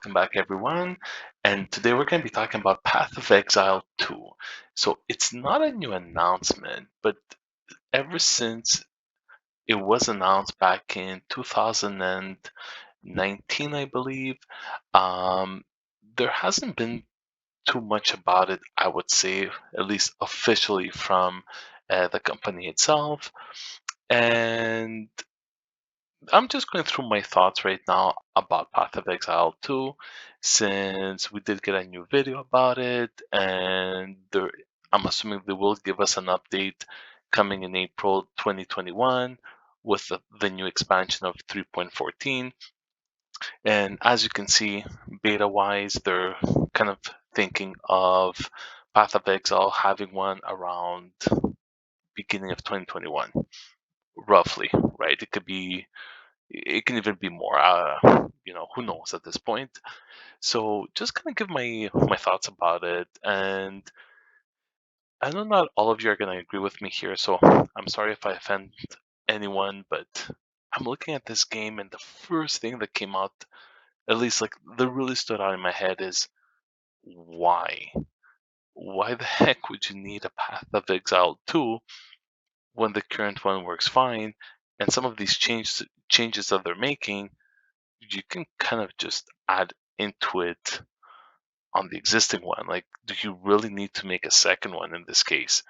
welcome back everyone. And today we're going to be talking about Path of Exile 2. So it's not a new announcement, but ever since it was announced back in 2019, I believe, um, there hasn't been too much about it, I would say, at least officially from the company itself. And I'm just going through my thoughts right now about Path of Exile 2, since we did get a new video about it, and I'm assuming they will give us an update coming in April 2021 with the new expansion of 3.14. And as you can see, beta-wise, they're kind of thinking of Path of Exile having one around beginning of 2021, roughly, right? It can even be more. Who knows at this point. So just kind of give my thoughts about it, and I know not all of you are going to agree with me here, so I'm sorry if I offend anyone, but I'm looking at this game, and the first thing that came out, at least like that really stood out in my head, is why? Why the heck would you need a Path of Exile 2 when the current one works fine? And some of these changes that they're making, you can kind of just add into it on the existing one. Like, do you really need to make a second one in this case?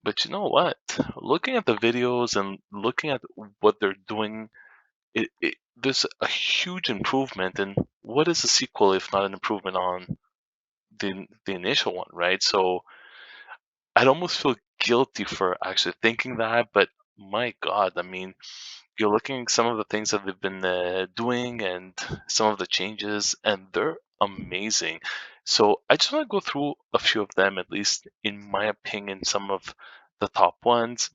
But you know what? Looking at the videos and looking at what they're doing, there's a huge improvement. And what is a sequel if not an improvement on the initial one, right? So I'd almost feel guilty for actually thinking that, but my God, I mean, you're looking at some of the things that they've been doing and some of the changes, and they're amazing. So I just want to go through a few of them, at least in my opinion, some of the top ones.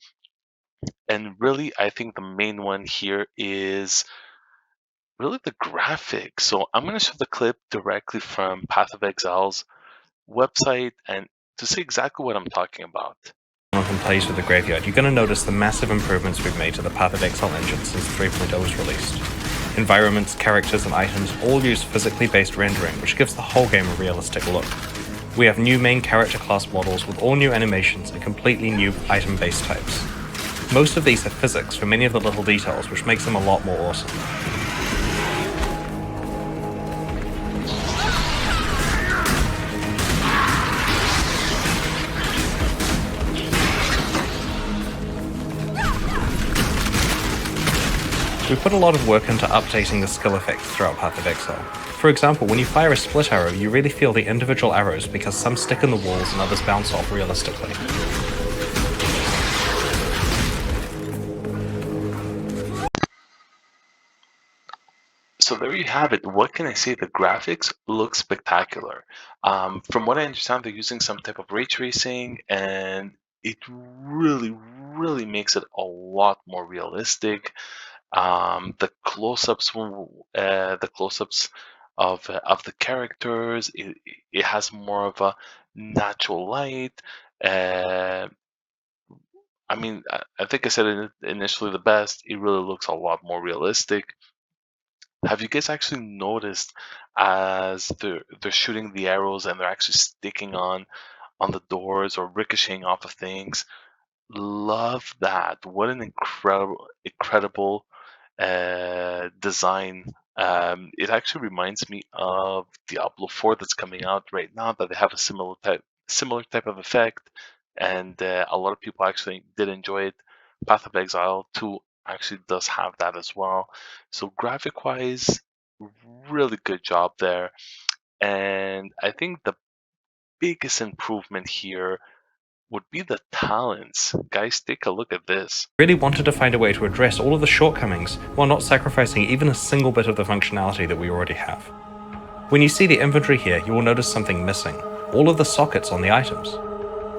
And really, I think the main one here is really the graphics. So I'm going to show the clip directly from Path of Exile's website and to see exactly what I'm talking about. And plays with the graveyard, you're going to notice the massive improvements we've made to the Path of Exile engine since 3.0 was released. Environments, characters, and items all use physically based rendering, which gives the whole game a realistic look. We have new main character class models with all new animations and completely new item base types. Most of these have physics for many of the little details, which makes them a lot more awesome. We put a lot of work into updating the skill effects throughout Path of Exile. For example, when you fire a split arrow, you really feel the individual arrows because some stick in the walls and others bounce off realistically. So there you have it. What can I say? The graphics look spectacular. From what I understand, they're using some type of ray tracing, and it really makes it a lot more realistic. The close-ups, the close-ups of the characters, it has more of a natural light. I mean, I think I said it initially the best. It really looks a lot more realistic. Have you guys actually noticed as they're shooting the arrows and they're actually sticking on the doors or ricocheting off of things? Love that. What an incredible design. It actually reminds me of Diablo 4 that's coming out right now, that they have a similar type of effect, and a lot of people actually did enjoy it. Path of Exile 2 actually does have that as well. So graphic wise, really good job there. And I think the biggest improvement here would be the talents. Guys, take a look at this. Really wanted to find a way to address all of the shortcomings while not sacrificing even a single bit of the functionality that we already have. When you see the inventory here, you will notice something missing: all of the sockets on the items.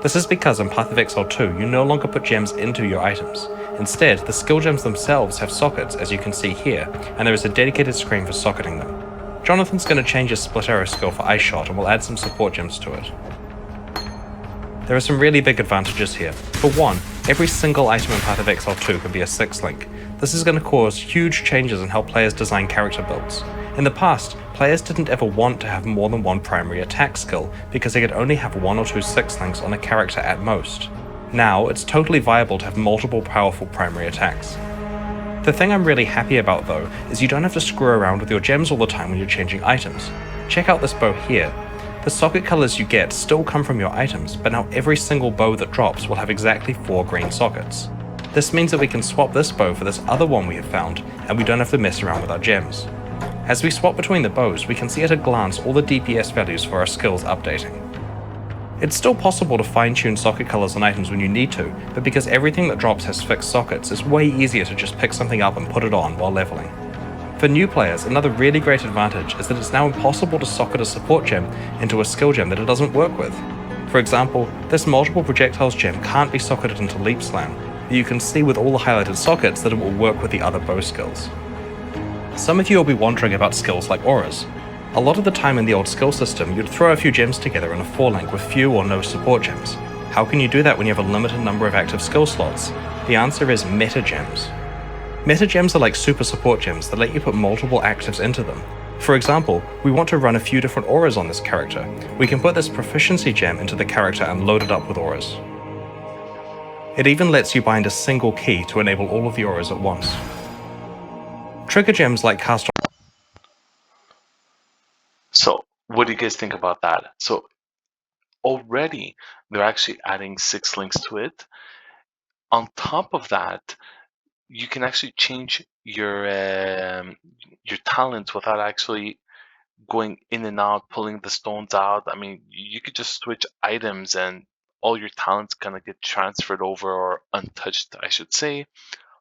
This is because in Path of Exile 2, you no longer put gems into your items. Instead, the skill gems themselves have sockets, as you can see here, and there is a dedicated screen for socketing them. Jonathan's going to change his split arrow skill for Ice Shot and will add some support gems to it. There are some really big advantages here. For one, every single item in Path of Exile 2 can be a 6 link. This is going to cause huge changes in how players design character builds. In the past, players didn't ever want to have more than one primary attack skill because they could only have 1 or 2 sixthlings on a character at most. Now, it's totally viable to have multiple powerful primary attacks. The thing I'm really happy about though is you don't have to screw around with your gems all the time when you're changing items. Check out this bow here. The socket colors you get still come from your items, but now every single bow that drops will have exactly 4 green sockets. This means that we can swap this bow for this other one we have found, and we don't have to mess around with our gems. As we swap between the bows, we can see at a glance all the DPS values for our skills updating. It's still possible to fine-tune socket colors on items when you need to, but because everything that drops has fixed sockets, it's way easier to just pick something up and put it on while leveling. For new players, another really great advantage is that it's now impossible to socket a support gem into a skill gem that it doesn't work with. For example, this multiple projectiles gem can't be socketed into Leap Slam, but you can see with all the highlighted sockets that it will work with the other bow skills. Some of you will be wondering about skills like auras. A lot of the time in the old skill system, you'd throw a few gems together in a 4-link with few or no support gems. How can you do that when you have a limited number of active skill slots? The answer is meta gems. Meta gems are like super support gems that let you put multiple actives into them. For example, we want to run a few different auras on this character. We can put this proficiency gem into the character and load it up with auras. It even lets you bind a single key to enable all of the auras at once. Trigger gems like cast. So, what do you guys think about that? So, already they're actually adding 6 links to it. On top of that, you can actually change your talents without actually going in and out, pulling the stones out. I mean, you could just switch items and all your talents kind of get transferred over or untouched, I should say.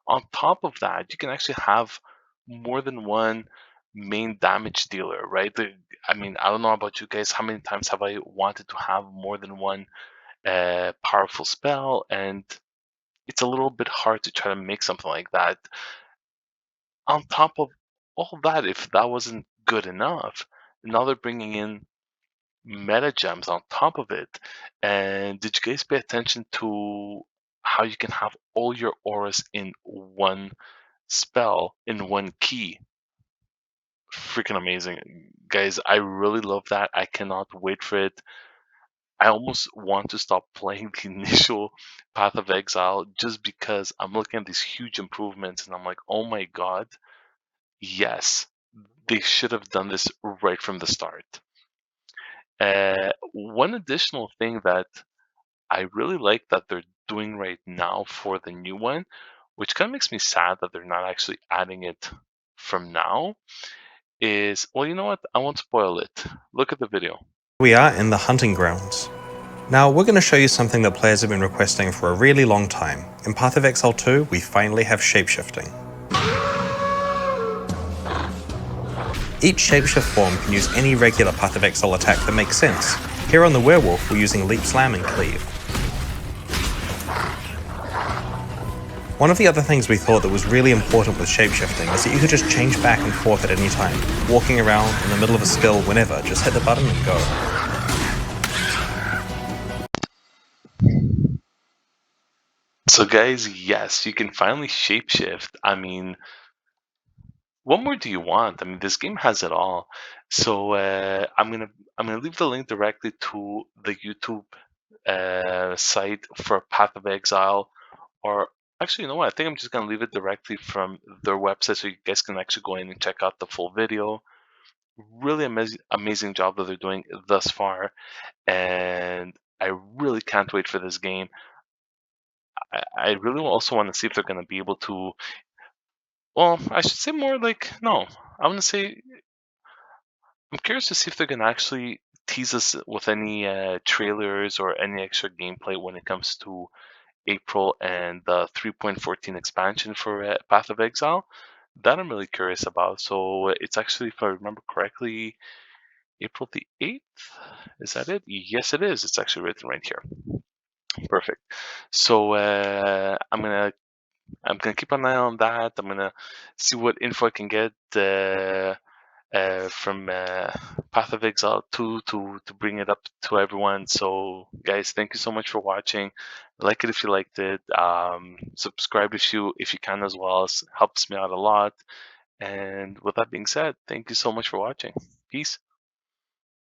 On top of that, you can actually have more than one main damage dealer, right? I mean, I don't know about you guys. How many times have I wanted to have more than one powerful spell? And it's a little bit hard to try to make something like that. On top of all that, if that wasn't good enough, now they're bringing in meta gems on top of it. And did you guys pay attention to how you can have all your auras in one spell, in one key? Freaking amazing. Guys, I really love that. I cannot wait for it. I almost want to stop playing the initial Path of Exile just because I'm looking at these huge improvements and I'm like, oh my god, yes, they should have done this right from the start. One additional thing that I really like that they're doing right now for the new one, which kind of makes me sad that they're not actually adding it from now, is, well, you know what? I won't spoil it. Look at the video. We are in the hunting grounds. Now, we're going to show you something that players have been requesting for a really long time. In Path of Exile 2, we finally have shapeshifting. Each shapeshift form can use any regular Path of Exile attack that makes sense. Here on the werewolf, we're using Leap Slam and Cleave. One of the other things we thought that was really important with shapeshifting is that you could just change back and forth at any time. Walking around in the middle of a skill, whenever, just hit the button and go. So, guys, yes, you can finally shapeshift. I mean, what more do you want? I mean, this game has it all. So, I'm gonna leave the link directly to the YouTube site for Path of Exile, or actually, you know what? I think I'm just gonna leave it directly from their website, so you guys can actually go in and check out the full video. Really amazing job that they're doing thus far, and I really can't wait for this game. I really also want to see if they're going to be able to. Well, I should say more like no. I want to say I'm curious to see if they're going to actually tease us with any trailers or any extra gameplay when it comes to April and the 3.14 expansion for Path of Exile. That I'm really curious about. So it's actually, if I remember correctly, April the 8th. Is that it? Yes, it is. It's actually written right here. Perfect. So I'm gonna keep an eye on that. I'm gonna see what info I can get from Path of Exile 2 to bring it up to everyone. So, guys, thank you so much for watching. Like it if you liked it. Subscribe if you can as well. It helps me out a lot. And with that being said, thank you so much for watching. Peace.